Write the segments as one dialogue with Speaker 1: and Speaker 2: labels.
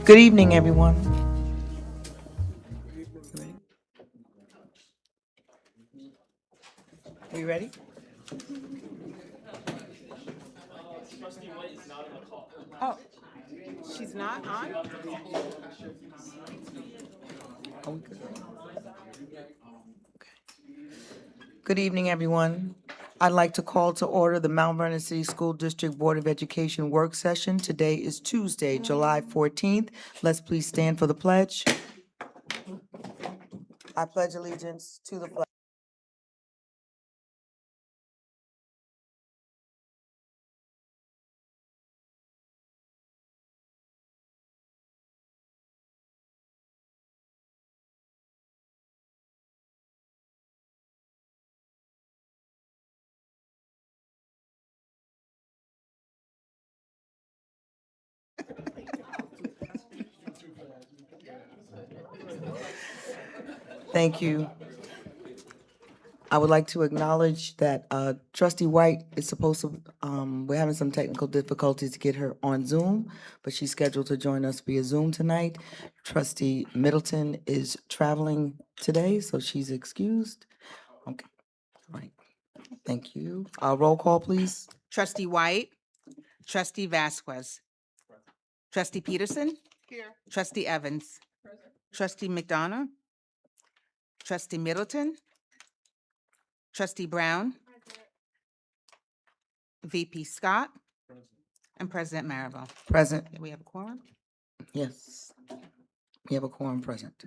Speaker 1: Good evening, everyone. We ready?
Speaker 2: Oh, she's not on?
Speaker 1: Are we good? Good evening, everyone. I'd like to call to order the Mount Vernon City School District Board of Education work session. Today is Tuesday, July 14th. Let's please stand for the pledge. I pledge allegiance to the flag. Thank you. I would like to acknowledge that Trustee White is supposed to, we're having some technical difficulties to get her on Zoom, but she's scheduled to join us via Zoom tonight. Trustee Middleton is traveling today, so she's excused. Okay, all right. Thank you. Roll call, please.
Speaker 2: Trustee White, Trustee Vasquez, Trustee Peterson, Trustee Evans, Trustee McDonough, Trustee Middleton, Trustee Brown, VP Scott, and President Maribel.
Speaker 1: Present.
Speaker 2: We have a quorum?
Speaker 1: Yes. We have a quorum present.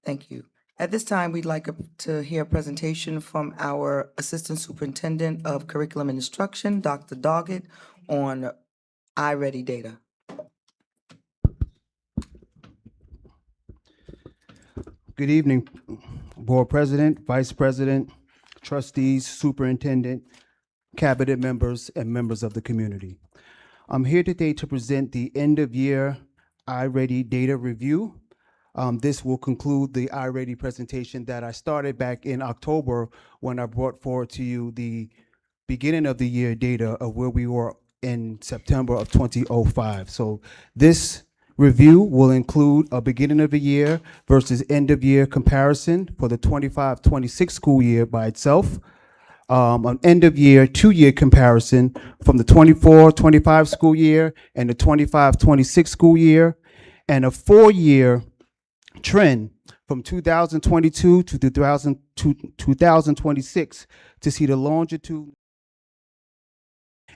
Speaker 1: Thank you. At this time, we'd like to hear a presentation from our Assistant Superintendent of Curriculum and Instruction, Dr. Doggett, on iReady data.
Speaker 3: Good evening, Board President, Vice President, trustees, superintendent, cabinet members, and members of the community. I'm here today to present the end-of-year iReady data review. This will conclude the iReady presentation that I started back in October when I brought forward to you the beginning of the year data of where we were in September of 2005. So this review will include a beginning of the year versus end of year comparison for the 25-26 school year by itself, an end of year 2-year comparison from the 24-25 school year and the 25-26 school year, and a 4-year trend from 2022 to 2026 to see the longitude.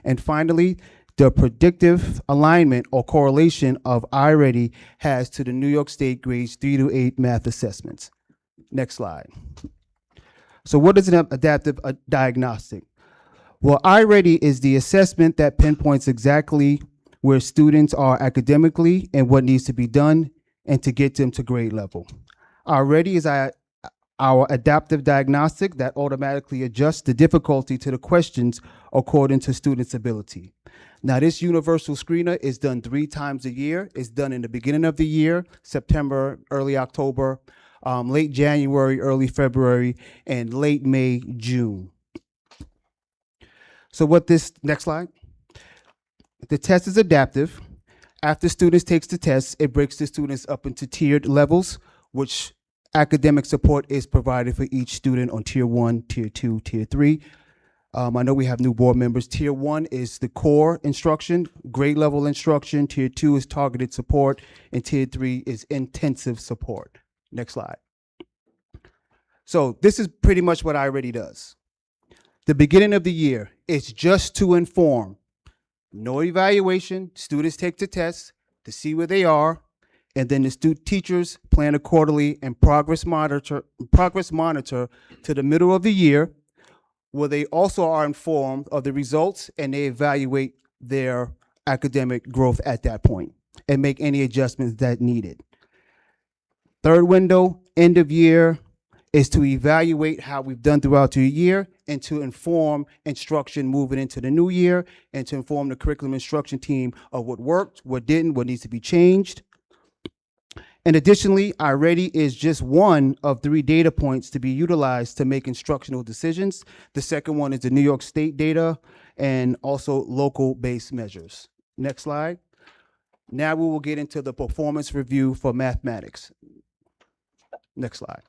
Speaker 3: And finally, the predictive alignment or correlation of iReady has to the New York State grades 3 to 8 math assessments. Next slide. So what is an adaptive diagnostic? Well, iReady is the assessment that pinpoints exactly where students are academically and what needs to be done and to get them to grade level. iReady is our adaptive diagnostic that automatically adjusts the difficulty to the questions according to students' ability. Now, this universal screener is done 3 times a year. It's done in the beginning of the year, September, early October, late January, early February, and late May, June. So next slide. The test is adaptive. After students takes the test, it breaks the students up into tiered levels, which academic support is provided for each student on tier 1, tier 2, tier 3. I know we have new board members. Tier 1 is the core instruction, grade level instruction. Tier 2 is targeted support, and tier 3 is intensive support. Next slide. So this is pretty much what iReady does. The beginning of the year is just to inform. No evaluation. Students take the test to see where they are, and then the teachers plan accordingly and progress monitor to the middle of the year, where they also are informed of the results and they evaluate their academic growth at that point and make any adjustments that needed. Third window, end of year, is to evaluate how we've done throughout the year and to inform instruction moving into the new year and to inform the curriculum instruction team of what worked, what didn't, what needs to be changed. And additionally, iReady is just one of 3 data points to be utilized to make instructional decisions. The second one is the New York State data and also local based measures. Next slide. Now we will get into the performance review for mathematics. Next slide.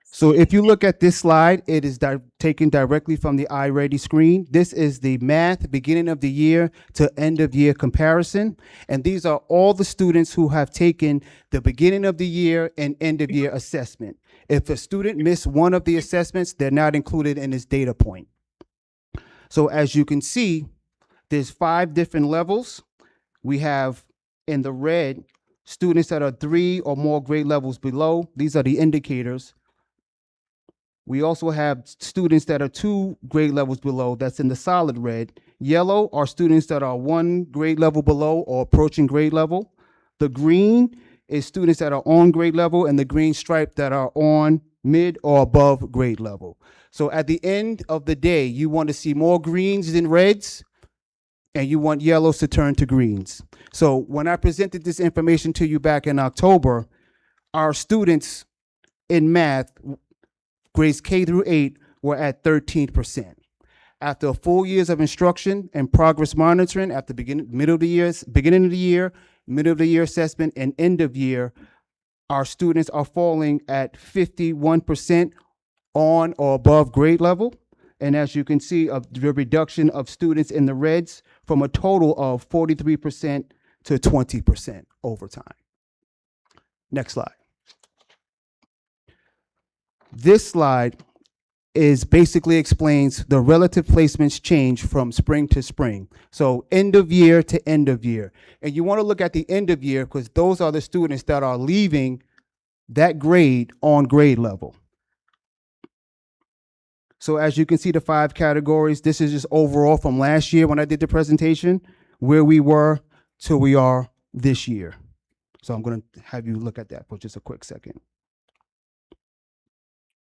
Speaker 3: So if you look at this slide, it is taken directly from the iReady screen. This is the math beginning of the year to end of year comparison. And these are all the students who have taken the beginning of the year and end of year assessment. If a student missed one of the assessments, they're not included in this data point. So as you can see, there's 5 different levels. We have in the red, students that are 3 or more grade levels below. These are the indicators. We also have students that are 2 grade levels below. That's in the solid red. Yellow are students that are 1 grade level below or approaching grade level. The green is students that are on grade level, and the green stripe that are on mid or above grade level. So at the end of the day, you want to see more greens than reds, and you want yellows to turn to greens. So when I presented this information to you back in October, our students in math, grades K through 8, were at 13%. After a full years of instruction and progress monitoring at the beginning of the year, middle of the year assessment, and end of year, our students are falling at 51% on or above grade level. And as you can see, the reduction of students in the reds from a total of 43% to 20% over time. Next slide. This slide basically explains the relative placements change from spring to spring. So end of year to end of year. And you want to look at the end of year because those are the students that are leaving that grade on grade level. So as you can see, the 5 categories, this is just overall from last year when I did the presentation, where we were to we are this year. So I'm going to have you look at that for just a quick second.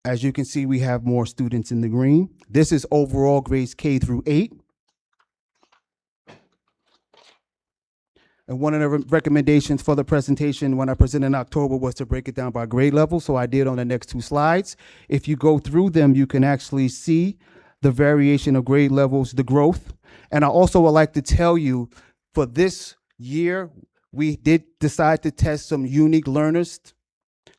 Speaker 3: As you can see, we have more students in the green. This is overall grades K through 8. And one of the recommendations for the presentation when I presented in October was to break it down by grade level. So I did on the next 2 slides. If you go through them, you can actually see the variation of grade levels, the growth. And I also would like to tell you for this year, we did decide to test some unique learners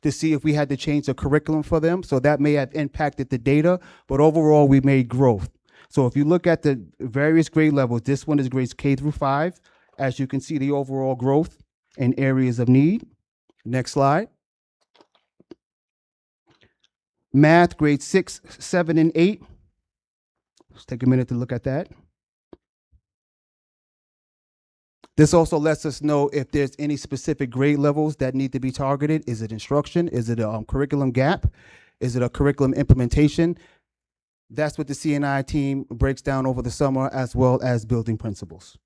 Speaker 3: to see if we had to change the curriculum for them. So that may have impacted the data, but overall we made growth. So if you look at the various grade levels, this one is grades K through 5. As you can see, the overall growth in areas of need. Next slide. Math, grades 6, 7, and 8. Let's take a minute to look at that. This also lets us know if there's any specific grade levels that need to be targeted. Is it instruction? Is it a curriculum gap? Is it a curriculum implementation? That's what the C&I team breaks down over the summer, as well as building principles.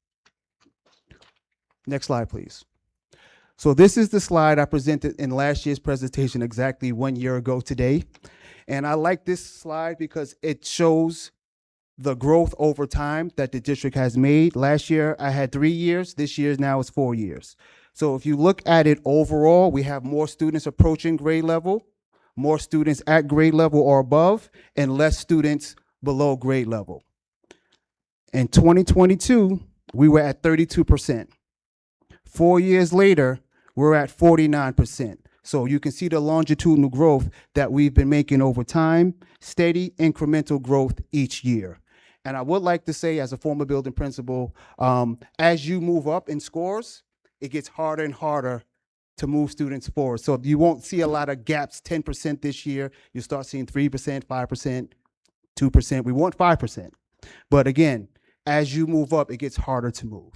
Speaker 3: Next slide, please. So this is the slide I presented in last year's presentation exactly 1 year ago today. And I like this slide because it shows the growth over time that the district has made. Last year, I had 3 years. This year now is 4 years. So if you look at it overall, we have more students approaching grade level, more students at grade level or above, and less students below grade level. In 2022, we were at 32%. 4 years later, we're at 49%. So you can see the longitudinal growth that we've been making over time, steady incremental growth each year. And I would like to say, as a former building principal, as you move up in scores, it gets harder and harder to move students forward. So you won't see a lot of gaps, 10% this year. You start seeing 3%, 5%, 2%. We want 5%. But again, as you move up, it gets harder to move.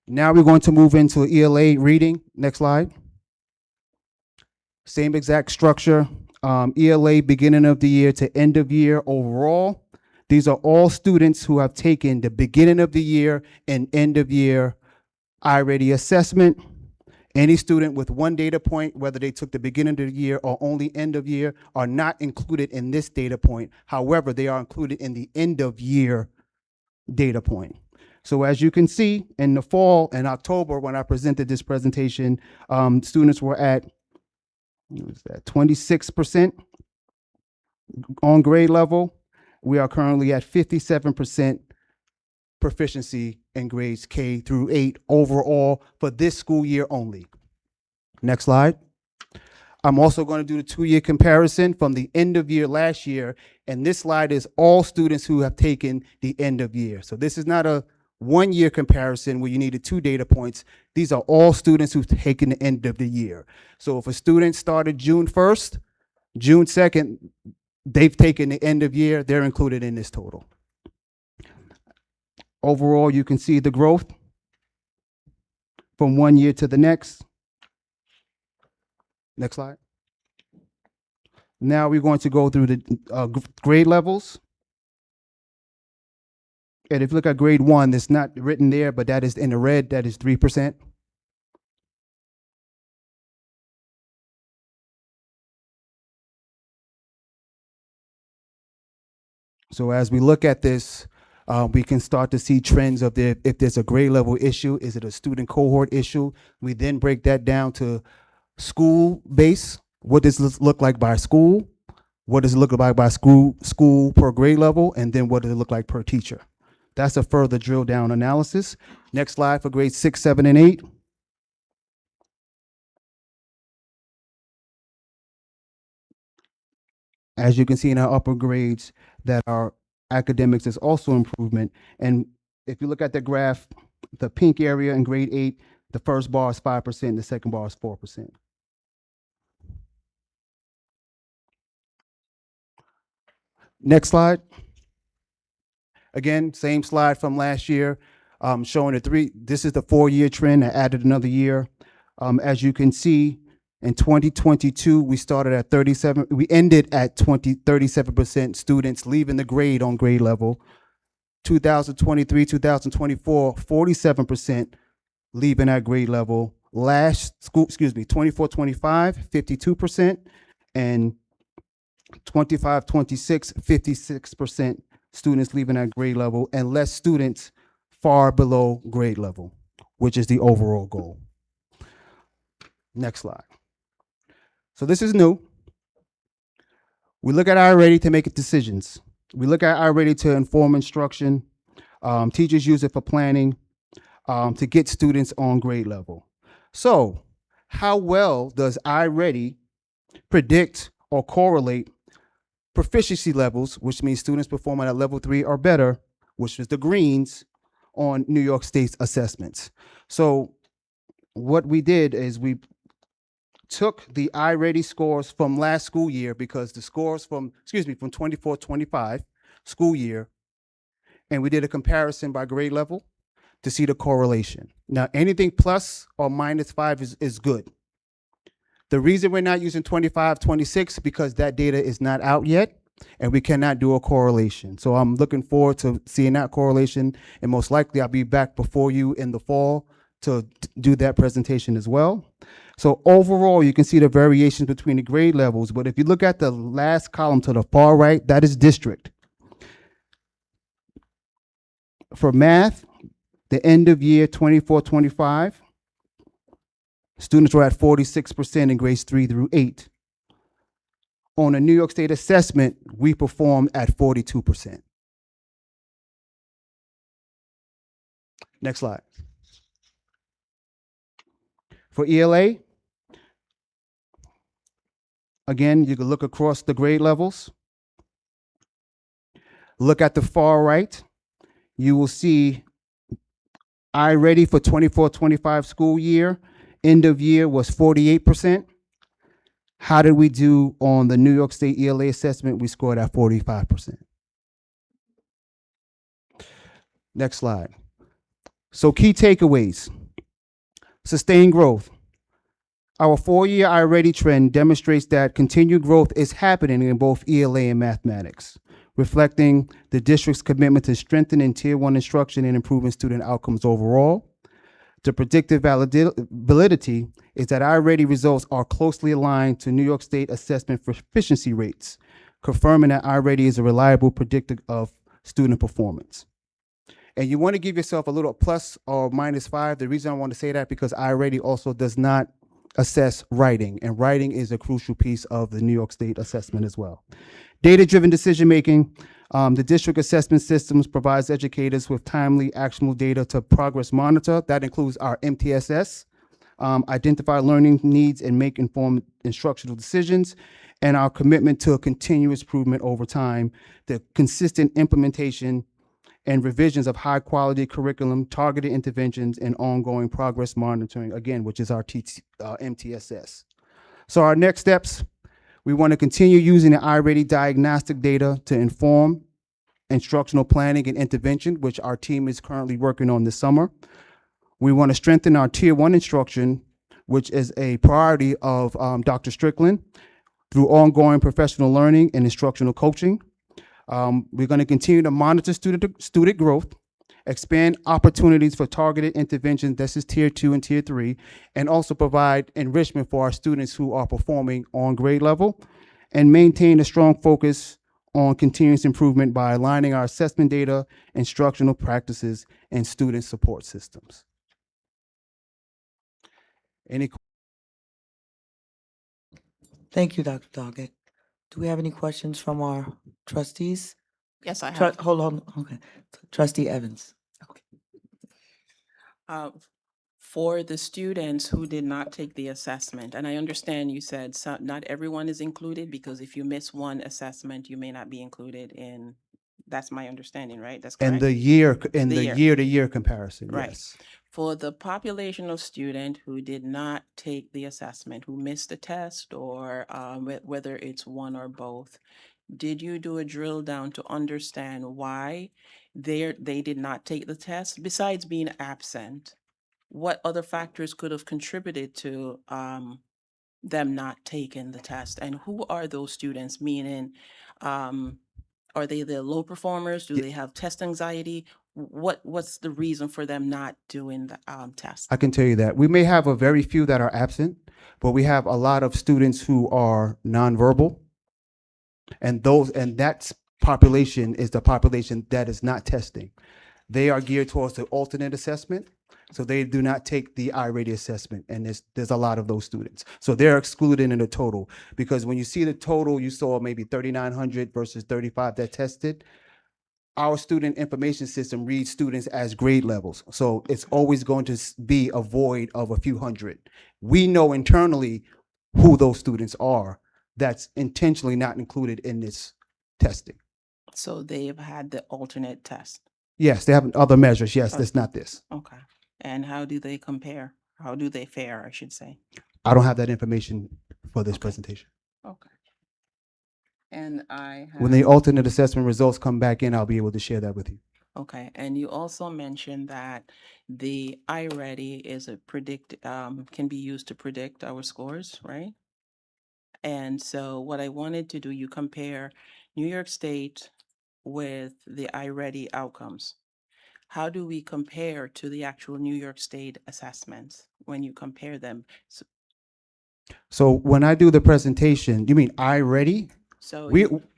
Speaker 3: Now we're going to move into ELA reading. Next slide. Same exact structure. ELA beginning of the year to end of year overall. These are all students who have taken the beginning of the year and end of year iReady assessment. Any student with 1 data point, whether they took the beginning of the year or only end of year, are not included in this data point. However, they are included in the end of year data point. So as you can see, in the fall, in October, when I presented this presentation, students were at 26% on grade level. We are currently at 57% proficiency in grades K through 8 overall for this school year only. Next slide. I'm also going to do the 2-year comparison from the end of year last year, and this slide is all students who have taken the end of year. So this is not a 1-year comparison where you needed 2 data points. These are all students who've taken the end of the year. So if a student started June 1st, June 2nd, they've taken the end of year, they're included in this total. Overall, you can see the growth from 1 year to the next. Next slide. Now we're going to go through the grade levels. And if you look at grade 1, it's not written there, but that is in the red, that is 3%. So as we look at this, we can start to see trends of if there's a grade level issue, is it a student cohort issue? We then break that down to school base. What does this look like by school? What does it look like by school per grade level? And then what does it look like per teacher? That's a further drill down analysis. Next slide for grades 6, 7, and 8. As you can see in our upper grades, that our academics is also improvement. And if you look at the graph, the pink area in grade 8, the first bar is 5%, the second bar is 4%. Next slide. Again, same slide from last year, showing this is the 4-year trend. I added another year. As you can see, in 2022, we started at 37, we ended at 37% students leaving the grade on grade level. 2023, 2024, 47% leaving at grade level. Last school, 24, 25, 52%, and 25, 26, 56% students leaving at grade level, and less students far below grade level, which is the overall goal. Next slide. So this is new. We look at iReady to make decisions. We look at iReady to inform instruction. Teachers use it for planning to get students on grade level. So how well does iReady predict or correlate proficiency levels, which means students performing at level 3 or better, which is the greens, on New York State's assessments? So what we did is we took the iReady scores from last school year, because the scores from 24-25 school year, and we did a comparison by grade level to see the correlation. Now, anything plus or minus 5 is good. The reason we're not using 25, 26, because that data is not out yet, and we cannot do a correlation. So I'm looking forward to seeing that correlation, and most likely I'll be back before you in the fall to do that presentation as well. So overall, you can see the variations between the grade levels, but if you look at the last column to the far right, that is district. For math, the end of year 24-25, students were at 46% in grades 3 through 8. On a New York State assessment, we performed at 42%. Next slide. For ELA, again, you can look across the grade levels. Look at the far right. You will see iReady for 24-25 school year. End of year was 48%. How did we do on the New York State ELA assessment? We scored at 45%. Next slide. So key takeaways. Sustained growth. Our 4-year iReady trend demonstrates that continued growth is happening in both ELA and mathematics, reflecting the district's commitment to strengthening Tier 1 instruction and improving student outcomes overall. The predictive validity is that iReady results are closely aligned to New York State assessment proficiency rates, confirming that iReady is a reliable predictor of student performance. And you want to give yourself a little plus or minus 5. The reason I want to say that because iReady also does not assess writing, and writing is a crucial piece of the New York State assessment as well. Data-driven decision-making. The district assessment systems provides educators with timely, actionable data to progress monitor. That includes our MTSS, identify learning needs and make informed instructional decisions, and our commitment to a continuous improvement over time, the consistent implementation and revisions of high quality curriculum, targeted interventions, and ongoing progress monitoring, again, which is our MTSS. So our next steps, we want to continue using the iReady diagnostic data to inform instructional planning and intervention, which our team is currently working on this summer. We want to strengthen our Tier 1 instruction, which is a priority of Dr. Strickland, through ongoing professional learning and instructional coaching. We're going to continue to monitor student growth, expand opportunities for targeted interventions, this is Tier 2 and Tier 3, and also provide enrichment for our students who are performing on grade level, and maintain a strong focus on continuous improvement by aligning our assessment data, instructional practices, and student support systems. Any
Speaker 1: Thank you, Dr. Doggett. Do we have any questions from our trustees?
Speaker 2: Yes, I have.
Speaker 1: Hold on, okay. Trustee Evans.
Speaker 4: For the students who did not take the assessment, and I understand you said not everyone is included, because if you miss one assessment, you may not be included in, that's my understanding, right? That's correct?
Speaker 3: And the year, in
Speaker 4: The
Speaker 3: the
Speaker 4: year.
Speaker 3: year-to-year comparison,
Speaker 4: Right.
Speaker 3: yes.
Speaker 4: For the population of student who did not take the assessment, who missed the test, or whether it's one or both, did you do a drill down to understand why they did not take the test? Besides being absent, what other factors could have contributed to them not taking the test? And who are those students? Meaning, are they the low performers? Do they have test anxiety? What's the reason for them not doing the test?
Speaker 3: I can tell you that. We may have a very few that are absent, but we have a lot of students who are nonverbal. And that population is the population that is not testing. They are geared towards the alternate assessment, so they do not take the iReady assessment, and there's a lot of those students. So they're excluded in the total, because when you see the total, you saw maybe 3,900 versus 35 that tested. Our student information system reads students as grade levels, so it's always going to be a void of a few hundred. We know internally who those students are that's intentionally not included in this testing.
Speaker 4: So they've had the alternate test.
Speaker 3: Yes, they have other measures. Yes, that's not this.
Speaker 4: Okay. And how do they compare? How do they fare, I should say?
Speaker 3: I don't have that information for this presentation.
Speaker 4: Okay. And I have.
Speaker 3: When the alternate assessment results come back in, I'll be able to share that with you.
Speaker 4: Okay, and you also mentioned that the iReady is can be used to predict our scores, right? And so what I wanted to do, you compare New York State with the iReady outcomes. How do we compare to the actual New York State assessments when you compare them?
Speaker 3: So when I do the presentation, you mean iReady?
Speaker 4: So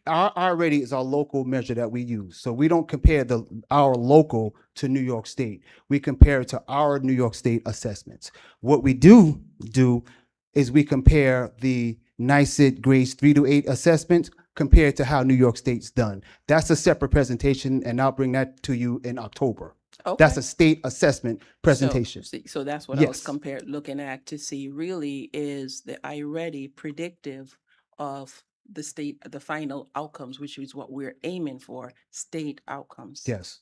Speaker 3: Our iReady is our local measure that we use. So we don't compare our local to New York State. We compare it to our New York State assessments. What we do is we compare the NYSET grades 3 to 8 assessments compared to how New York State's done. That's a separate presentation, and I'll bring that to you in October. That's
Speaker 4: Okay.
Speaker 3: a state assessment presentation.
Speaker 4: So that's what I was
Speaker 3: Yes.
Speaker 4: looking at to see, really, is the iReady predictive of the final outcomes, which is what we're aiming for, state outcomes.
Speaker 3: Yes,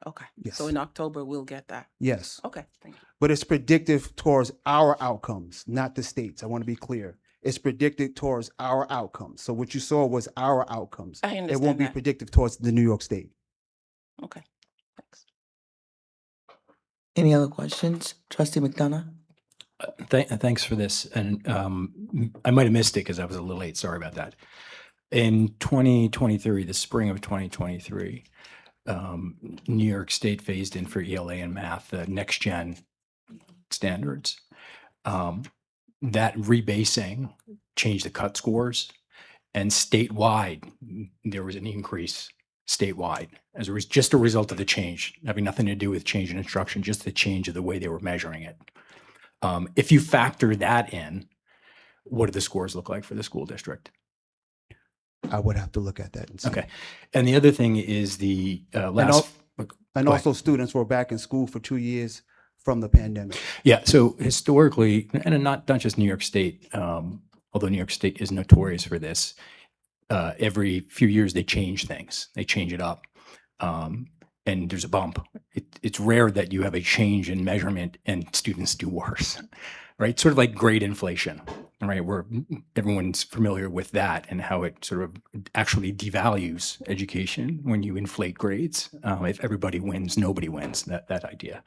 Speaker 4: Okay.
Speaker 3: yes.
Speaker 4: So in October, we'll get that.
Speaker 3: yes.
Speaker 4: Okay, thank you.
Speaker 3: But it's predictive towards our outcomes, not the states. I want to be clear. It's predicted towards our outcomes. So what you saw was our outcomes.
Speaker 4: I
Speaker 3: It won't
Speaker 4: understand
Speaker 3: be
Speaker 4: that.
Speaker 3: predictive towards the New York State.
Speaker 4: Okay, thanks.
Speaker 1: Any other questions? Trustee McDonough?
Speaker 5: Thanks for this. And I might have missed it because I was a little late. Sorry about that. In 2023, the spring of 2023, New York State phased in for ELA and math, the next gen standards. That rebasing changed the cut scores, and statewide, there was an increase statewide as just a result of the change, having nothing to do with change in instruction, just the change of the way they were measuring it. If you factor that in, what do the scores look like for the school district?
Speaker 3: I would have to look at that and see.
Speaker 5: Okay. And the other thing is the last.
Speaker 3: And
Speaker 5: Go
Speaker 3: also students were back in school for 2 years from the pandemic.
Speaker 5: Yeah, so historically, and not just New York State, although New York State is notorious for this, every few years they change things, they change it up, and there's a bump. It's rare that you have a change in measurement and students do worse, right? Sort of like grade inflation, right? Where everyone's familiar with that and how it sort of actually devalues education when you inflate grades. If everybody wins, nobody wins. That idea.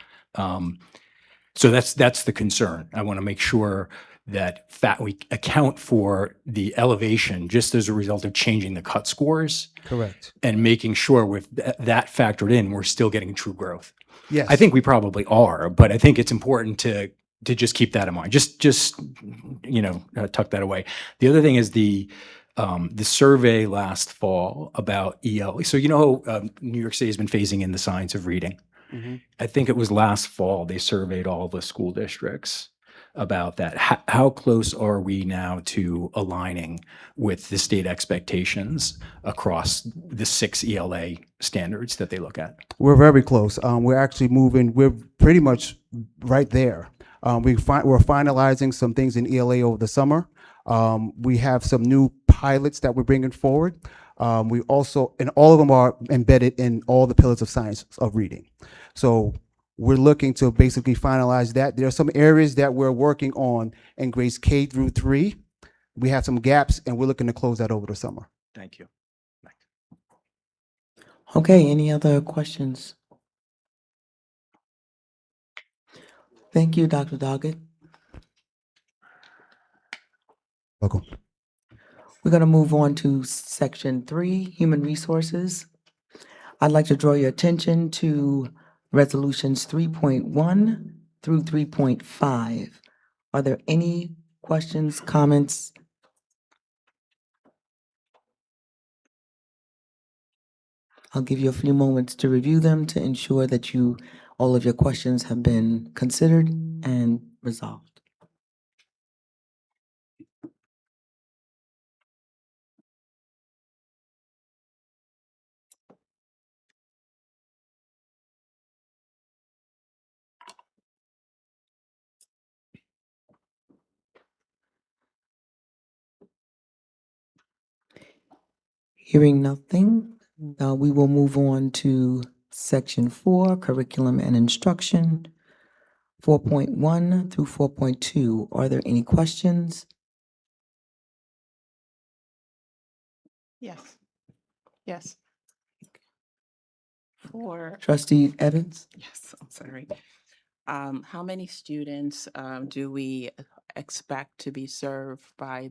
Speaker 5: So that's the concern. I want to make sure that we account for the elevation just as a result of changing the cut scores
Speaker 3: Correct.
Speaker 5: and making sure with that factored in, we're still getting true growth.
Speaker 3: Yes.
Speaker 5: I think we probably are, but I think it's important to just keep that in mind. Just tuck that away. The other thing is the survey last fall about EL. So New York City has been phasing in the science of reading.
Speaker 3: Mhm.
Speaker 5: I think it was last fall they surveyed all the school districts about that. How close are we now to aligning with the state expectations across the 6 ELA standards that they look at?
Speaker 3: We're very close. We're actually moving. We're pretty much right there. We're finalizing some things in ELA over the summer. We have some new pilots that we're bringing forward. We also, and all of them are embedded in all the pillars of science of reading. So we're looking to basically finalize that. There are some areas that we're working on in grades K through 3. We have some gaps, and we're looking to close that over the summer.
Speaker 5: Thank you.
Speaker 1: Okay, any other questions? Thank you, Dr. Doggett.
Speaker 3: Welcome.
Speaker 1: We're going to move on to section 3, human resources. I'd like to draw your attention to resolutions 3.1 through 3.5. Are there any questions, comments? I'll give you a few moments to review them to ensure that all of your questions have been considered and resolved. Hearing nothing, we will move on to section 4, curriculum and instruction, 4.1 through 4.2. Are there any questions?
Speaker 4: Yes. Yes.
Speaker 1: Trustee Evans?
Speaker 4: Yes, I'm sorry. How many students do we expect to be served by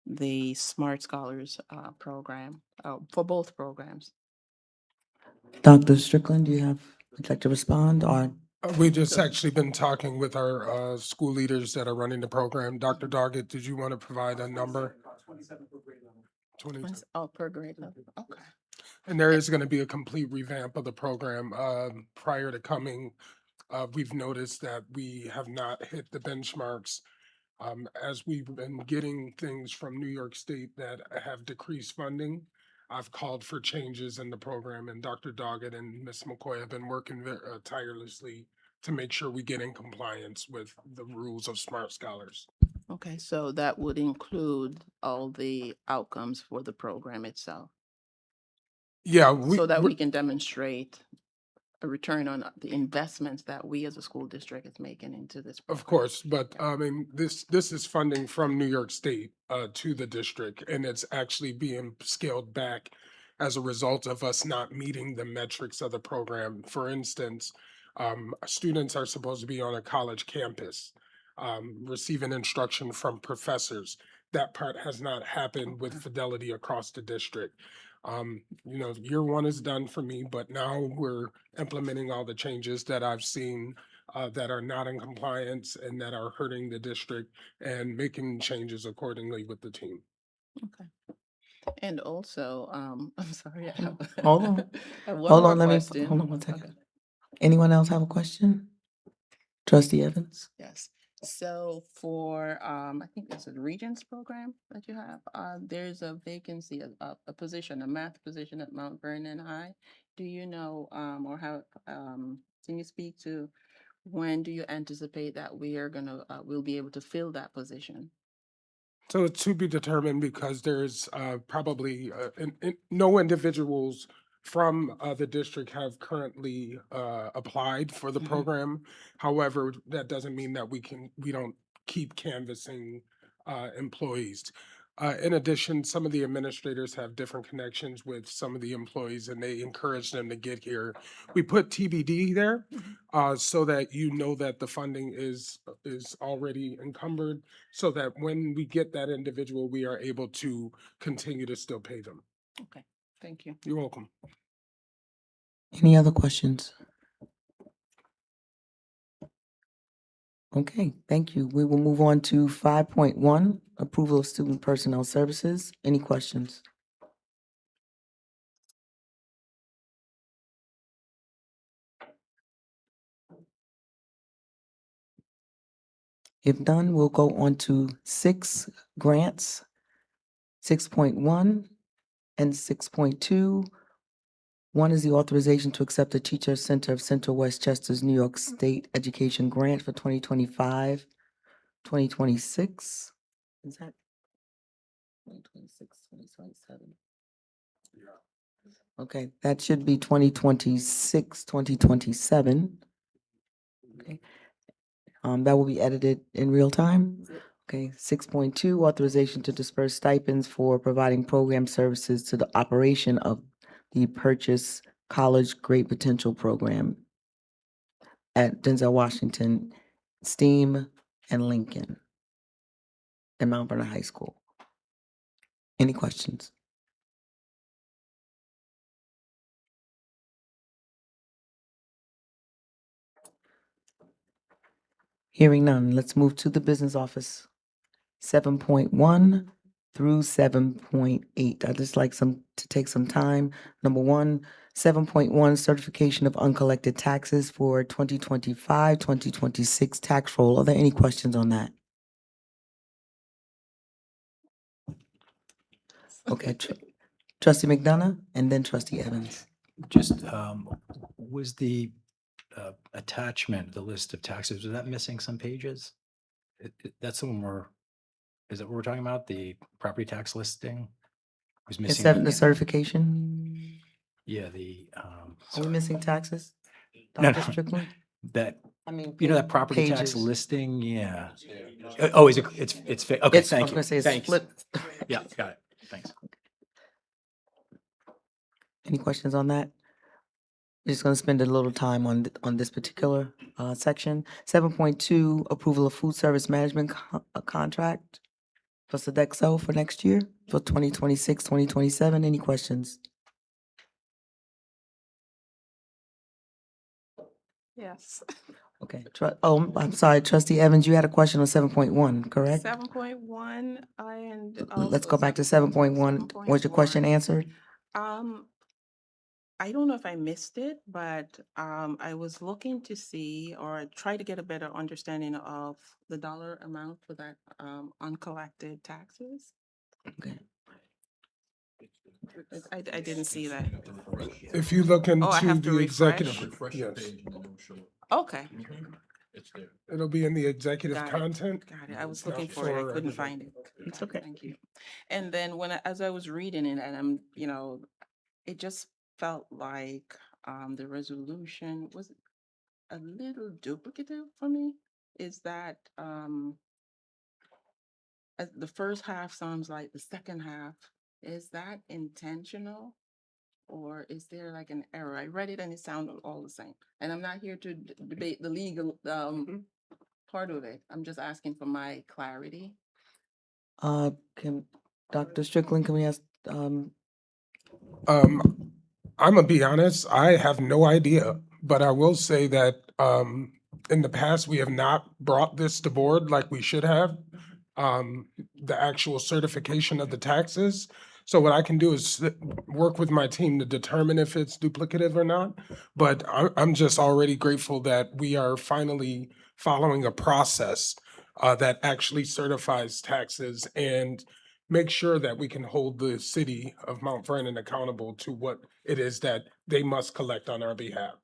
Speaker 4: the Smart Scholars program for both programs?
Speaker 1: Dr. Strickland, would you like to respond, or?
Speaker 6: We just actually been talking with our school leaders that are running the program. Dr. Doggett, did you want to provide a number? 20.
Speaker 4: Oh, per grade level. Okay.
Speaker 6: And there is going to be a complete revamp of the program. Prior to coming, we've noticed that we have not hit the benchmarks. As we've been getting things from New York State that have decreased funding, I've called for changes in the program, and Dr. Doggett and Ms. McCoy have been working tirelessly to make sure we get in compliance with the rules of Smart Scholars.
Speaker 4: Okay, so that would include all the outcomes for the program itself,
Speaker 6: Yeah,
Speaker 4: so that we can demonstrate a return on the investments that we as a school district is making into this program.
Speaker 6: of course, but I mean, this is funding from New York State to the district, and it's actually being scaled back as a result of us not meeting the metrics of the program. For instance, students are supposed to be on a college campus, receiving instruction from professors. That part has not happened with fidelity across the district. Year 1 is done for me, but now we're implementing all the changes that I've seen that are not in compliance and that are hurting the district, and making changes accordingly with the team.
Speaker 4: Okay. And also, I'm sorry, I have.
Speaker 1: Hold on.
Speaker 4: I have one
Speaker 1: Hold
Speaker 4: more
Speaker 1: on,
Speaker 4: question.
Speaker 1: hold on one
Speaker 4: Okay.
Speaker 1: second. Anyone else have a question? Trustee Evans?
Speaker 4: Yes. So for, I think that's a Regents program that you have, there's a vacancy, a position, a math position at Mount Vernon High. Do you know, or how, can you speak to when do you anticipate that we are gonna, we'll be able to fill that position?
Speaker 6: So to be determined because there's probably no individuals from the district have currently applied for the program. However, that doesn't mean that we don't keep canvassing employees. In addition, some of the administrators have different connections with some of the employees and they encourage them to get here. We put TBD there so that you know that the funding is already encumbered so that when we get that individual, we are able to continue to still pay them.
Speaker 4: Okay, thank you.
Speaker 6: You're welcome.
Speaker 1: Any other questions? Okay, thank you. We will move on to 5.1, approval of student personnel services. Any questions? If none, we'll go on to 6 grants, 6.1 and 6.2. One is the authorization to accept the Teacher Center of Central Westchester's New York State Education Grant for 2025, 2026. Is that 2026, 2027? Okay, that should be 2026, 2027. Okay. That will be edited in real time. Okay, 6.2, authorization to disperse stipends for providing program services to the operation of the Purchase College Great Potential Program at Denzel Washington, STEAM, and Lincoln at Mount Vernon High School. Any questions? Hearing none, let's move to the business office. 7.1 through 7.8. I'd just like to take some time. Number one, 7.1, certification of uncollected taxes for 2025, 2026 tax roll. Are there any questions on that? Okay, Trustee McDonough and then Trustee Evans.
Speaker 5: Just, was the attachment, the list of taxes, was that missing some pages? That's the one is that what we're talking about? The property tax listing? Was missing.
Speaker 1: Except the certification,
Speaker 5: Yeah, the,
Speaker 1: are we
Speaker 5: sorry.
Speaker 1: missing taxes?
Speaker 5: No,
Speaker 1: Dr.
Speaker 5: no.
Speaker 1: Strickland?
Speaker 5: That,
Speaker 1: I mean,
Speaker 5: you know, that property tax
Speaker 1: pages.
Speaker 5: listing, yeah. Oh, is it, it's, okay,
Speaker 1: I
Speaker 5: thank
Speaker 1: was
Speaker 5: you.
Speaker 1: gonna say it's
Speaker 5: Thanks.
Speaker 1: flipped.
Speaker 5: Yeah, got it, thanks.
Speaker 1: Any questions on that? We're just gonna spend a little time on, on this particular, section. 7.2, approval of food service management contract for Sodexo for next year, for 2026, 2027. Any questions?
Speaker 4: Yes.
Speaker 1: Okay, I'm sorry, Trustee Evans, you had a question on 7.1, correct?
Speaker 4: 7.1 and
Speaker 1: Let's
Speaker 4: also
Speaker 1: go back to 7.1. Was your question
Speaker 4: 7.4.
Speaker 1: answered?
Speaker 4: I don't know if I missed it, but I was looking to see or try to get a better understanding of the dollar amount for that uncollected taxes.
Speaker 1: Okay.
Speaker 4: I didn't see that.
Speaker 6: If you look
Speaker 4: I
Speaker 6: into
Speaker 4: have to
Speaker 6: the
Speaker 4: refresh?
Speaker 6: executive, yes,
Speaker 4: Okay,
Speaker 6: it'll be in the executive
Speaker 4: got it.
Speaker 6: content.
Speaker 4: Got it. I was
Speaker 6: It's not
Speaker 4: looking for it. I
Speaker 6: for,
Speaker 4: couldn't find it.
Speaker 1: It's
Speaker 4: Got it.
Speaker 1: okay.
Speaker 4: Thank you. And then as I was reading it and I'm, it just felt like the resolution was a little duplicative for me. Is that the first half sounds like the second half. Is that intentional? Or is there like an error? I read it and it sounded all the same. And I'm not here to debate the legal part of it. I'm just asking for my clarity.
Speaker 1: Can, Dr. Strickland, can we ask,
Speaker 6: I'm gonna be honest, I have no idea, but I will say that in the past, we have not brought this to board like we should have. The actual certification of the taxes. So what I can do is work with my team to determine if it's duplicative or not. But I'm just already grateful that we are finally following a process that actually certifies taxes and make sure that we can hold the city of Mount Vernon accountable to what it is that they must collect on our behalf.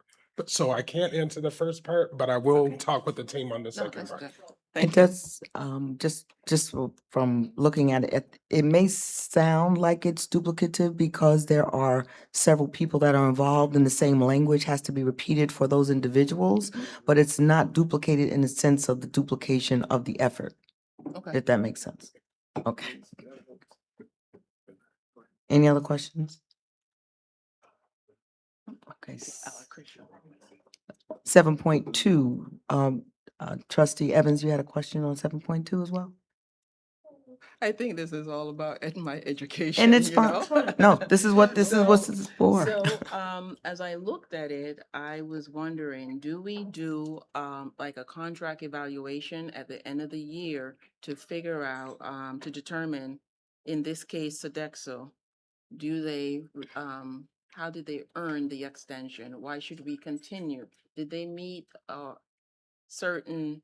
Speaker 6: So I can't answer the first part, but I will talk with the team on the
Speaker 4: No,
Speaker 6: second
Speaker 4: that's
Speaker 6: part.
Speaker 4: good.
Speaker 1: It
Speaker 4: Thank you.
Speaker 1: does, just from looking at it, it may sound like it's duplicative because there are several people that are involved and the same language has to be repeated for those individuals, but it's not duplicated in the sense of the duplication of the effort,
Speaker 4: Okay.
Speaker 1: if that makes sense. Okay. Any other questions? Okay. 7.2, trustee Evans, you had a question on 7.2 as well?
Speaker 4: I think this is all about my education,
Speaker 1: And it's
Speaker 4: you
Speaker 1: fine.
Speaker 4: know?
Speaker 1: No, this is what this is for.
Speaker 4: So, as I looked at it, I was wondering, do we do, like a contract evaluation at the end of the year to figure out, to determine, in this case, Sodexo, do they, how did they earn the extension? Why should we continue? Did they meet, certain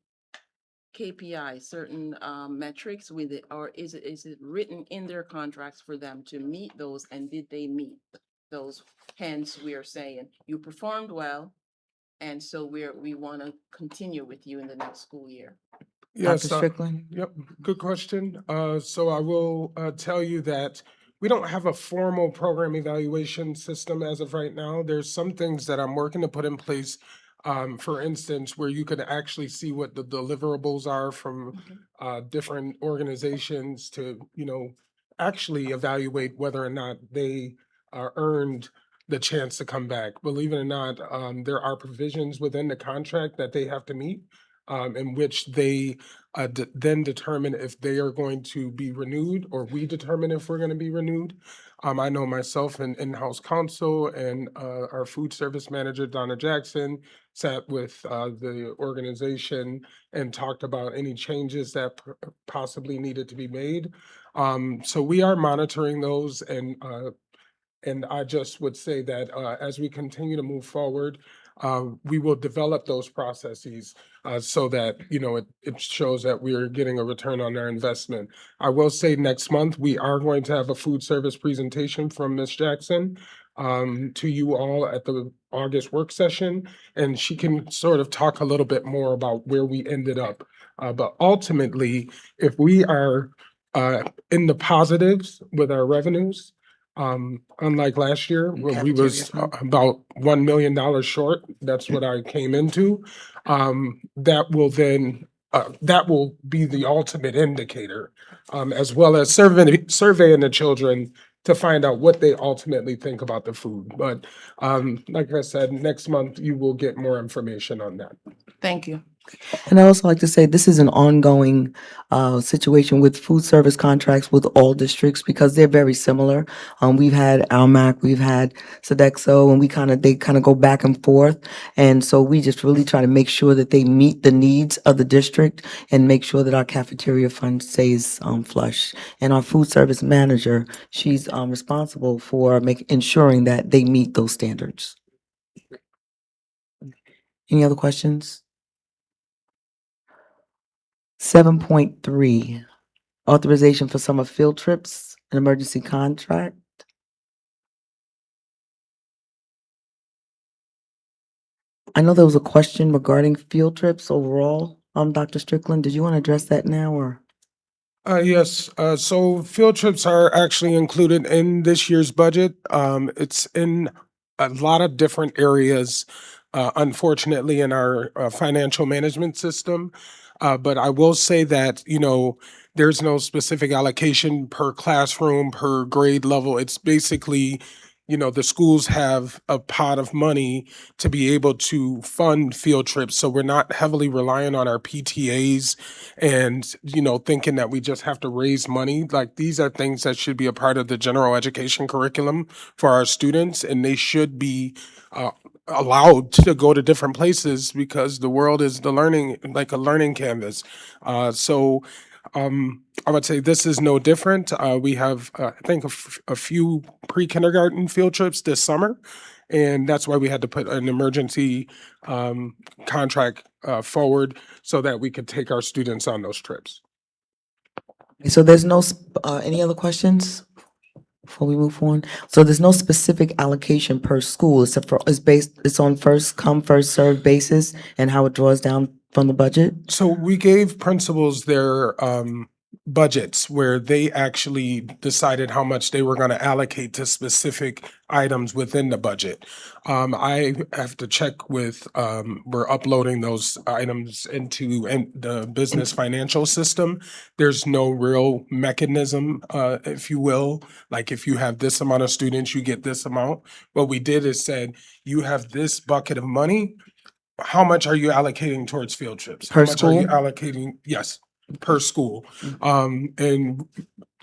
Speaker 4: KPI, certain metrics with it, or is it written in their contracts for them to meet those, and did they meet those? Hence, we are saying you performed well, and so we want to continue with you in the next school year.
Speaker 6: Yes,
Speaker 1: Dr. Strickland?
Speaker 6: yep, good question. So I will tell you that we don't have a formal program evaluation system as of right now. There's some things that I'm working to put in place. For instance, where you could actually see what the deliverables are from different organizations to, actually evaluate whether or not they earned the chance to come back. Believe it or not, there are provisions within the contract that they have to meet, in which they then determine if they are going to be renewed, or we determine if we're going to be renewed. I know myself and in-house counsel and our food service manager, Donna Jackson, sat with the organization and talked about any changes that possibly needed to be made. So we are monitoring those, and I just would say that as we continue to move forward, we will develop those processes so that, it shows that we are getting a return on our investment. I will say next month, we are going to have a food service presentation from Ms. Jackson to you all at the August work session, and she can sort of talk a little bit more about where we ended up. But ultimately, if we are in the positives with our revenues, unlike last year, when we was
Speaker 1: Cafeteria fund.
Speaker 6: about $1 million short, that's what I came into. That will then, that will be the ultimate indicator, as well as surveying the children to find out what they ultimately think about the food. But, like I said, next month you will get more information on that.
Speaker 4: Thank you.
Speaker 1: And I also like to say this is an ongoing situation with food service contracts with all districts because they're very similar. We've had Almac, we've had Sodexo, and they kind of go back and forth. And so we just really try to make sure that they meet the needs of the district and make sure that our cafeteria fund stays flush. And our food service manager, she's responsible for ensuring that they meet those standards. Any other questions? 7.3, authorization for summer field trips, an emergency contract. I know there was a question regarding field trips overall. Dr. Strickland, did you want to address that now or?
Speaker 6: Yes, so field trips are actually included in this year's budget. It's in a lot of different areas, unfortunately, in our financial management system. But I will say that, there's no specific allocation per classroom, per grade level. It's basically, the schools have a pot of money to be able to fund field trips. So we're not heavily relying on our PTAs and, thinking that we just have to raise money. Like, these are things that should be a part of the general education curriculum for our students, and they should be allowed to go to different places because the world is like a learning canvas. So I would say this is no different. We have, I think, a few pre-kindergarten field trips this summer, and that's why we had to put an emergency contract forward so that we could take our students on those trips.
Speaker 1: So there's no, any other questions before we move on? So there's no specific allocation per school except for, it's on first come, first served basis and how it draws down from the budget?
Speaker 6: So we gave principals their budgets where they actually decided how much they were going to allocate to specific items within the budget. I have to check with, we're uploading those items into the business financial system. There's no real mechanism, if you will, like if you have this amount of students, you get this amount. What we did is said, you have this bucket of money. How much are you allocating towards field trips? How
Speaker 1: Per
Speaker 6: much are you
Speaker 1: school?
Speaker 6: allocating? Yes, per school. And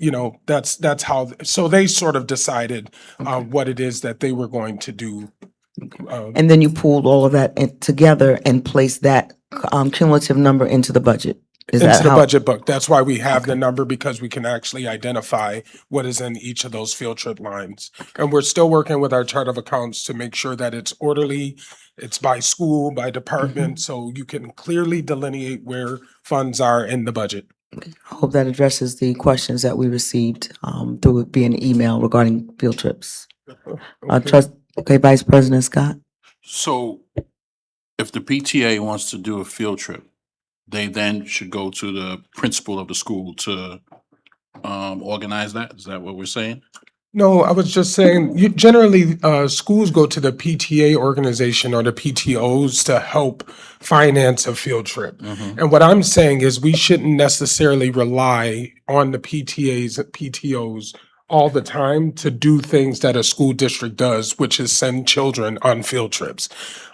Speaker 6: you know, that's how, so they sort of decided what it is that they were going to do.
Speaker 1: And then you pooled all of that together and placed that cumulative number into the budget? Is
Speaker 6: Into
Speaker 1: that
Speaker 6: the
Speaker 1: how?
Speaker 6: budget book. That's why we have the number, because we can actually identify what is in each of those field trip lines. And we're still working with our chart of accounts to make sure that it's orderly, it's by school, by department, so you can clearly delineate where funds are in the budget.
Speaker 1: I hope that addresses the questions that we received through it being email regarding field trips. Okay, Vice President Scott?
Speaker 7: So if the PTA wants to do a field trip, they then should go to the principal of the school to organize that? Is that what we're saying?
Speaker 6: No, I was just saying, you generally, schools go to the PTA organization or the PTOs to help finance a field trip. And what I'm saying is we shouldn't necessarily rely on the PTAs, PTOs all the time to do things that a school district does, which is send children on field trips.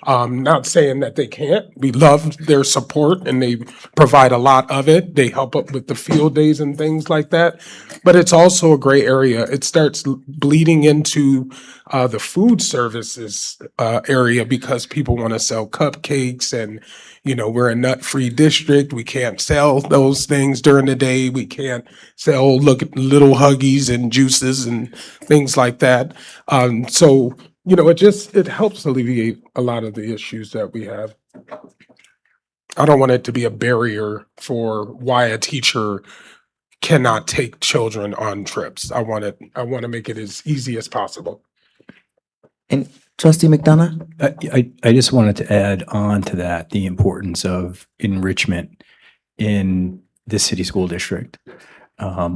Speaker 6: Not saying that they can't. We love their support and they provide a lot of it. They help up with the field days and things like that. But it's also a gray area. It starts bleeding into the food services area because people want to sell cupcakes and, you know, we're a nut-free district. We can't sell those things during the day. We can't sell little Huggies and juices and things like that. So, you know, it helps alleviate a lot of the issues that we have. I don't want it to be a barrier for why a teacher cannot take children on trips. I want to make it as easy as possible.
Speaker 1: And Trustee McDonough?
Speaker 5: I just wanted to add on to that, the importance of enrichment in this city school district. A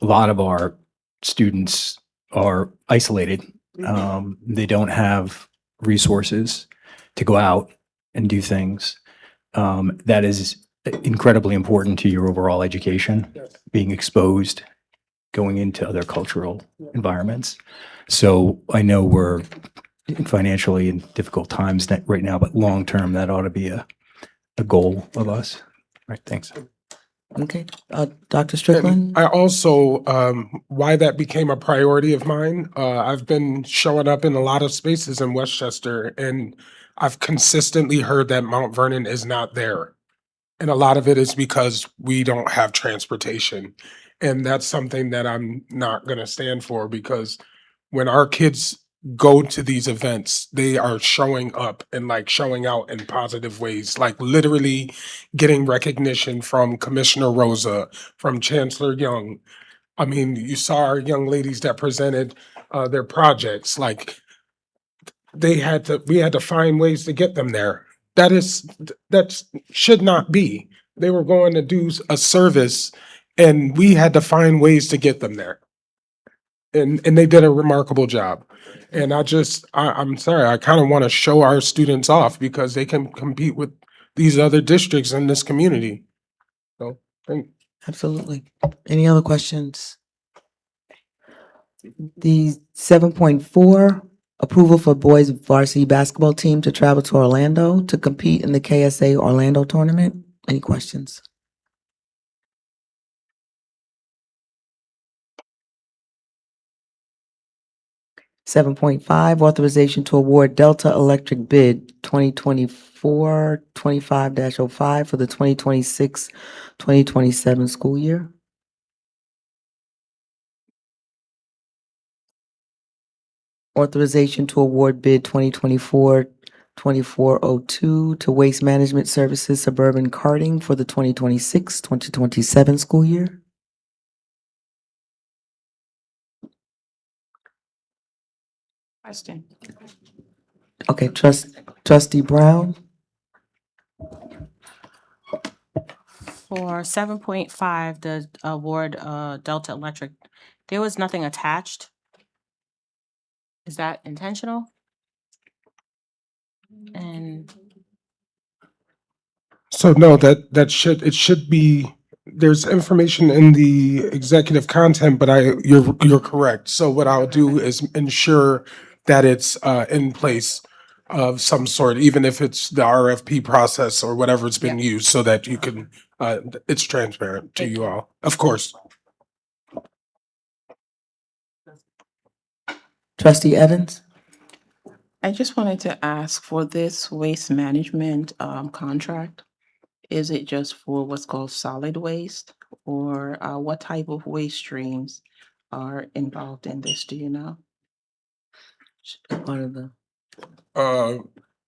Speaker 5: lot of our students are isolated. They don't have resources to go out and do things. That is incredibly important to your overall education, being exposed, going into other cultural environments. So I know we're financially in difficult times right now, but long-term, that ought to be a goal of us. All right, thanks.
Speaker 1: Okay, Dr. Strickland?
Speaker 6: And I also, why that became a priority of mine, I've been showing up in a lot of spaces in Westchester and I've consistently heard that Mount Vernon is not there. And a lot of it is because we don't have transportation. And that's something that I'm not gonna stand for, because when our kids go to these events, they are showing up and like showing out in positive ways, like literally getting recognition from Commissioner Rosa, from Chancellor Young. I mean, you saw our young ladies that presented their projects, like we had to find ways to get them there. That should not be. They were going to do a service and we had to find ways to get them there. And they did a remarkable job. And I'm sorry, I kind of want to show our students off because they can compete with these other districts in this community. So,
Speaker 1: Absolutely. Any other questions? The 7.4, approval for boys varsity basketball team to travel to Orlando to compete in the KSA Orlando tournament. Any questions? Seven point five, authorization to award Delta Electric bid 2024-25-05 for the 2026-2027 school year. Authorization to award bid 2024-25 2402 to Waste Management Services Suburban Carting for the 2026-2027 school year.
Speaker 4: Question.
Speaker 1: Okay, Trustee Brown,
Speaker 8: For 7.5, the award Delta Electric, there was nothing attached. Is that intentional? And
Speaker 6: So no, it should be, there's information in the executive content, but you're correct. So what I'll do is ensure that it's in place of some sort, even if it's the RFP process or whatever's been used, so that you can, it's transparent to
Speaker 8: Thank
Speaker 6: you
Speaker 8: you.
Speaker 6: all. Of course.
Speaker 1: Trustee Evans?
Speaker 4: I just wanted to ask for this waste management contract. Is it just for what's called solid waste? Or what type of waste streams are involved in this? Do you know?
Speaker 1: Part of the,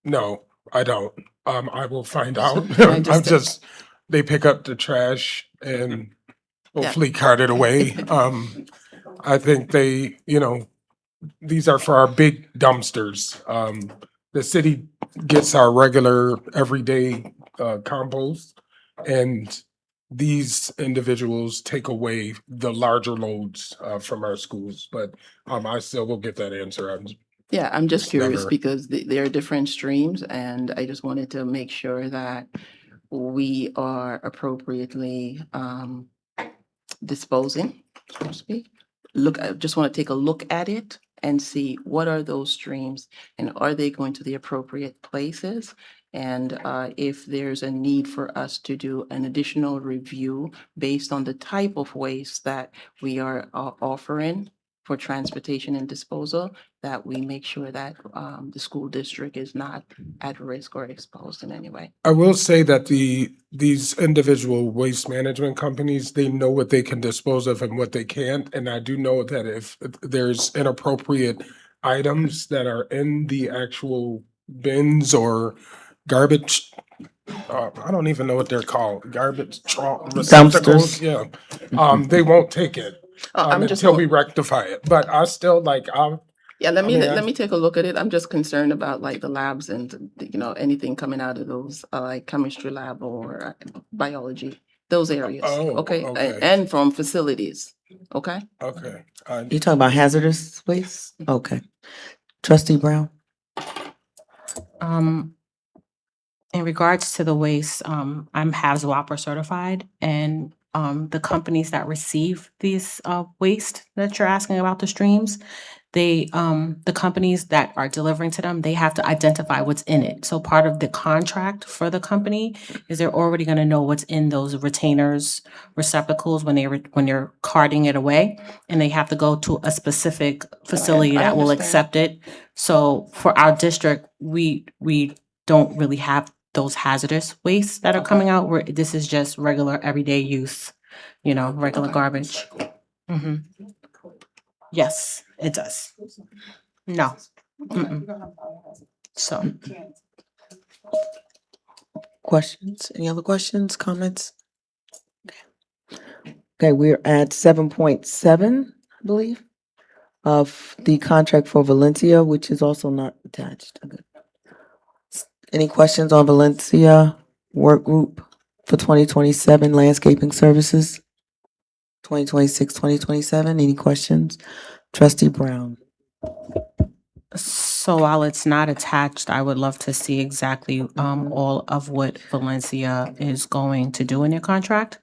Speaker 6: No, I don't. I will find out.
Speaker 4: I
Speaker 6: I'm
Speaker 4: just-
Speaker 6: just, they pick up the trash and hopefully cart it away. I think they, these are for our big dumpsters. The city gets our regular everyday compost, and these individuals take away the larger loads from our schools. But I still will get that answer.
Speaker 4: Yeah, I'm just
Speaker 6: It's
Speaker 4: curious
Speaker 6: never-
Speaker 4: because there are different streams and I just wanted to make sure that we are appropriately disposing, so to speak. I just want to take a look at it and see what are those streams and are they going to the appropriate places? And if there's a need for us to do an additional review based on the type of waste that we are offering for transportation and disposal, that we make sure that the school district is not at risk or exposed in any way.
Speaker 6: I will say that these individual waste management companies, they know what they can dispose of and what they can't. And I do know that if there's inappropriate items that are in the actual bins or garbage, I don't even know what they're called, receptacles,
Speaker 1: Dumpsters.
Speaker 6: yeah. They won't take it
Speaker 4: I'm just,
Speaker 6: until we rectify it. But I still
Speaker 4: yeah, let me,
Speaker 6: I mean,
Speaker 4: let me take a look at it. I'm just concerned about like the labs and, anything coming out of those, like chemistry lab or biology, those areas,
Speaker 6: Oh,
Speaker 4: okay?
Speaker 6: okay.
Speaker 4: And from facilities, okay?
Speaker 6: okay.
Speaker 1: You talking about hazardous waste? Okay. Trustee Brown?
Speaker 8: in regards to the waste, I'm HAZWOPER certified, and the companies that receive these waste that you're asking about, the streams, the companies that are delivering to them, they have to identify what's in it. So part of the contract for the company is they're already going to know what's in those retainers, receptacles when they're carting it away, and they have to go to a specific facility
Speaker 4: I
Speaker 8: that will
Speaker 4: understand.
Speaker 8: accept it. So for our district, we don't really have those hazardous wastes that are coming out. This is just regular everyday use, regular
Speaker 4: Okay.
Speaker 8: garbage. hmm Yes, it does. No. Mm-mm. So,
Speaker 1: Questions? Any other questions, comments? Okay, we're at 7.7, I believe, of the contract for Valencia, which is also not attached. Okay. Any questions on Valencia work group for 2027 landscaping services? 2026-2027. Any questions? Trustee Brown?
Speaker 8: so while it's not attached, I would love to see exactly all of what Valencia is going to do in their contract.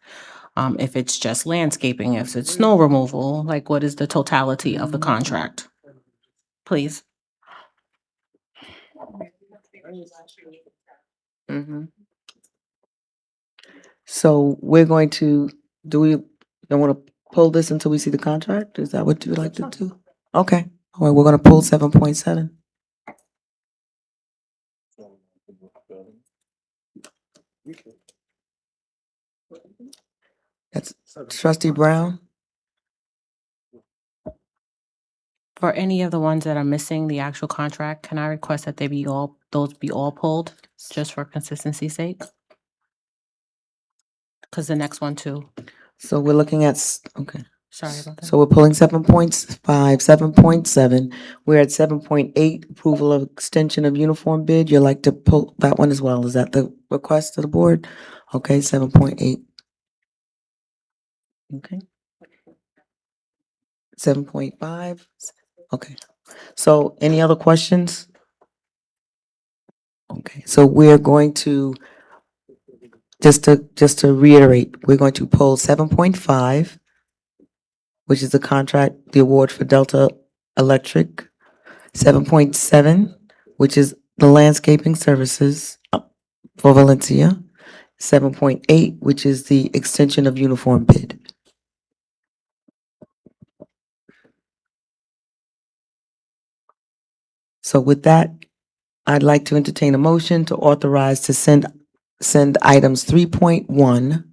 Speaker 8: If it's just landscaping, if it's snow removal, like what is the totality of the contract? Please.
Speaker 1: Mm-hmm. So we're going to, don't want to pull this until we see the contract? Is that what you would like to do? Okay, all right, we're gonna pull 7.7. That's Trustee Brown?
Speaker 8: For any of the ones that are missing the actual contract, can I request that they be all those be all pulled, just for consistency's sake. Because the next one too.
Speaker 1: So we're looking at, okay.
Speaker 8: Sorry about that.
Speaker 1: So we're pulling 7.5, 7.7. We're at 7.8, approval of extension of uniform bid. You'd like to pull that one as well. Is that the request of the board? Okay, 7.8. Okay. 7.5. Okay. So any other questions? Okay, so we're going to, just to reiterate, we're going to pull 7.5, which is the contract, the award for Delta Electric. 7.7, which is the landscaping services for Valencia. 7.8, which is the extension of uniform bid. So with that, I'd like to entertain a motion to authorize to send items 3.1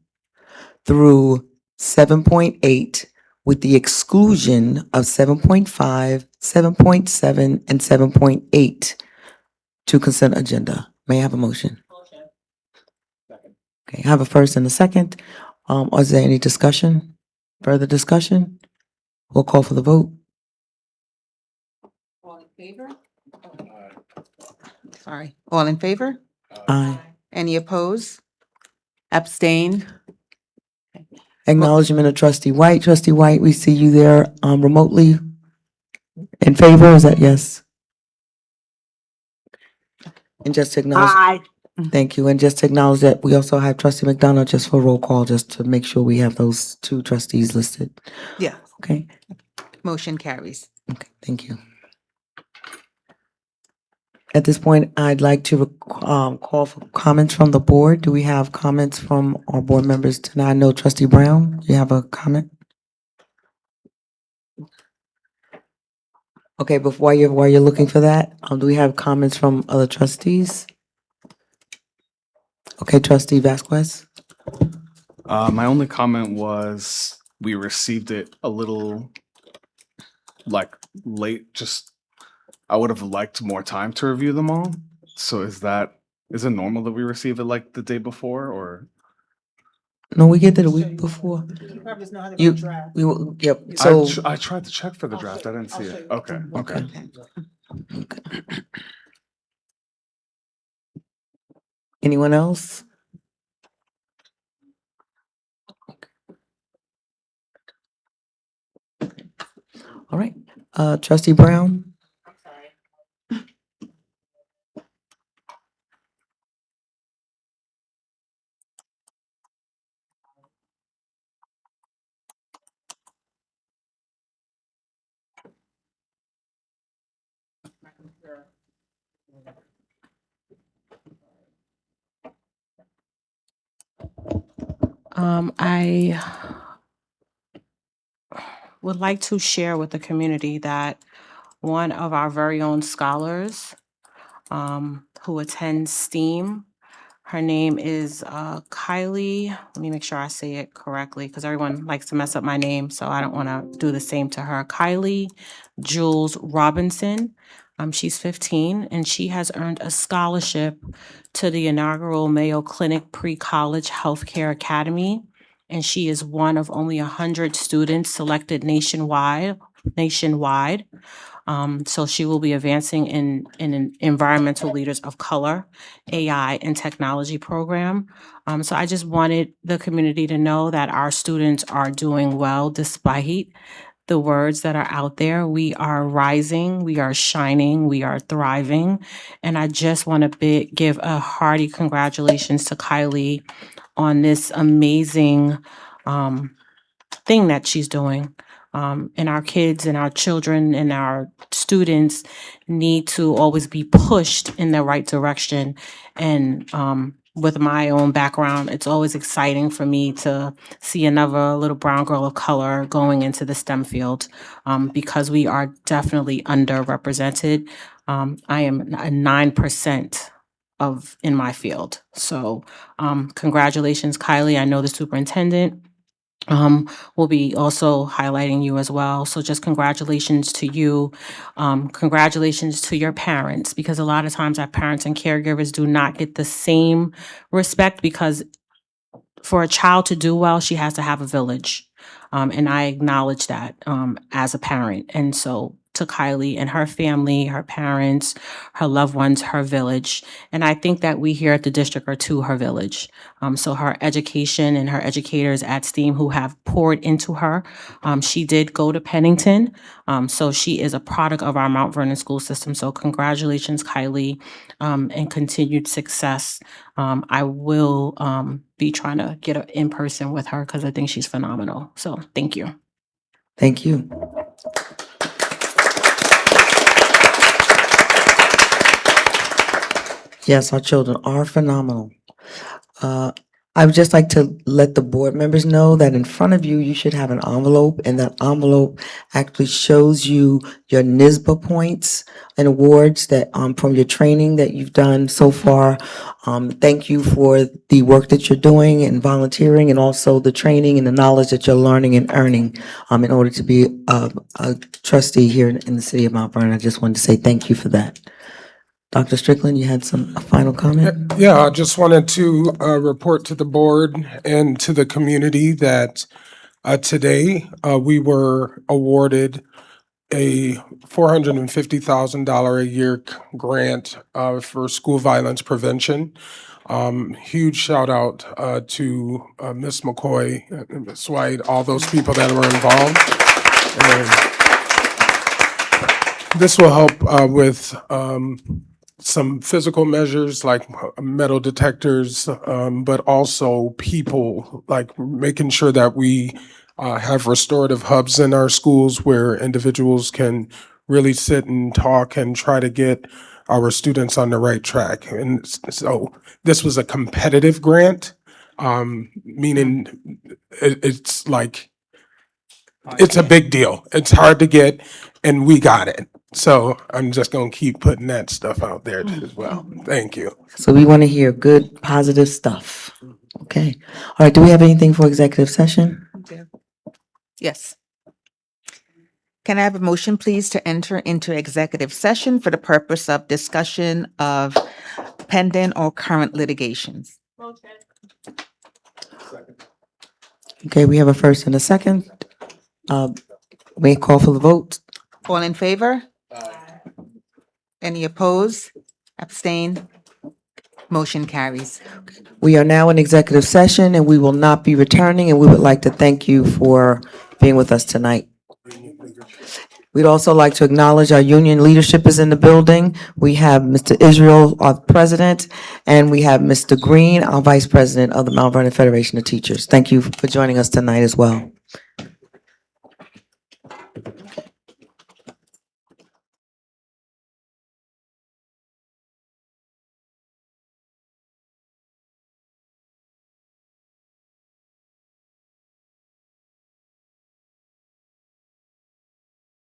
Speaker 1: through 7.8 with the exclusion of 7.5, 7.7, and 7.8 to consent agenda. May I have a motion? Okay, I have a first and a second. Is there any discussion? Further discussion? We'll call for the vote.
Speaker 2: Sorry. All in favor?
Speaker 1: Aye.
Speaker 2: Any opposed? Abstain?
Speaker 1: Acknowledgement of trustee White. Trustee White, we see you there, remotely. In favor, is that yes? And just to acknowledge. Thank you. And just to acknowledge that we also have trustee McDonough just for roll call, just to make sure we have those two trustees listed.
Speaker 2: Yeah.
Speaker 1: Okay,
Speaker 2: Motion carries.
Speaker 1: okay, thank you. At this point, I'd like to, call for comments from the board. Do we have comments from our board members tonight? I know trustee Brown, you have a comment? Okay, but while you're looking for that, do we have comments from other trustees? Okay, trustee Vasquez?
Speaker 9: My only comment was we received it a little late. Just I would have liked more time to review them all. So is it normal that we receive it like the day before or?
Speaker 1: No, we get it a week before. You, we will, yep, so.
Speaker 9: I tried to check for the draft. I didn't see it. Okay.
Speaker 1: Okay. Anyone else? All right, trustee Brown?
Speaker 8: I would like to share with the community that one of our very own scholars, who attends STEAM, her name is Kylie. Let me make sure I say it correctly because everyone likes to mess up my name, so I don't want to do the same to her. Kylie Jules Robinson. She's 15 and she has earned a scholarship to the inaugural Mayo Clinic Pre-College Healthcare Academy. And she is one of only 100 students selected nationwide. So she will be advancing in an environmental leaders of color, AI and technology program. So I just wanted the community to know that our students are doing well despite the words that are out there. We are rising, we are shining, we are thriving. And I just want to give a hearty congratulations to Kylie on this amazing thing that she's doing. And our kids and our children and our students need to always be pushed in the right direction. And with my own background, it's always exciting for me to see another little brown girl of color going into the STEM field because we are definitely underrepresented. I am a 9% in my field. So congratulations, Kylie. I know the superintendent. We'll be also highlighting you as well. So just congratulations to you. Congratulations to your parents, because a lot of times our parents and caregivers do not get the same respect, because for a child to do well, she has to have a village. And I acknowledge that as a parent. And so to Kylie and her family, her parents, her loved ones, her village. And I think that we here at the district are to her village. So her education and her educators at STEAM who have poured into her. She did go to Pennington. So she is a product of our Mount Vernon school system. So congratulations, Kylie, and continued success. I will be trying to get in person with her because I think she's phenomenal. So thank you.
Speaker 1: Thank you. Yes, our children are phenomenal. I would just like to let the board members know that in front of you, you should have an envelope, and that envelope actually shows you your NSBA points and awards that from your training that you've done so far. Thank you for the work that you're doing and volunteering, and also the training and the knowledge that you're learning and earning in order to be a trustee here in the city of Mount Vernon. I just wanted to say thank you for that. Dr. Strickland, you had a final comment?
Speaker 6: Yeah, I just wanted to report to the board and to the community that today we were awarded a $450,000 a year grant for school violence prevention. Huge shout out to Ms. McCoy, Ms. White, all those people that were involved. And this will help with some physical measures like metal detectors, but also people, like making sure that we have restorative hubs in our schools where individuals can really sit and talk and try to get our students on the right track. And so this was a competitive grant, meaning it's like, it's a big deal. It's hard to get, and we got it. So I'm just gonna keep putting that stuff out there as well. Thank you.
Speaker 1: So we want to hear good, positive stuff. Okay. All right, do we have anything for executive session?
Speaker 2: Yes. Can I have a motion, please, to enter into executive session for the purpose of discussion of pending or current litigations?
Speaker 1: Okay, we have a first and a second. May I call for the vote?
Speaker 2: All in favor? Any opposed? Abstain? Motion carries.
Speaker 1: We are now in executive session and we will not be returning, and we would like to thank you for being with us tonight. We'd also like to acknowledge our union leadership is in the building. We have Mr. Israel, our president, and we have Mr. Green, our vice president of the Mount Vernon Federation of Teachers. Thank you for joining us tonight as well.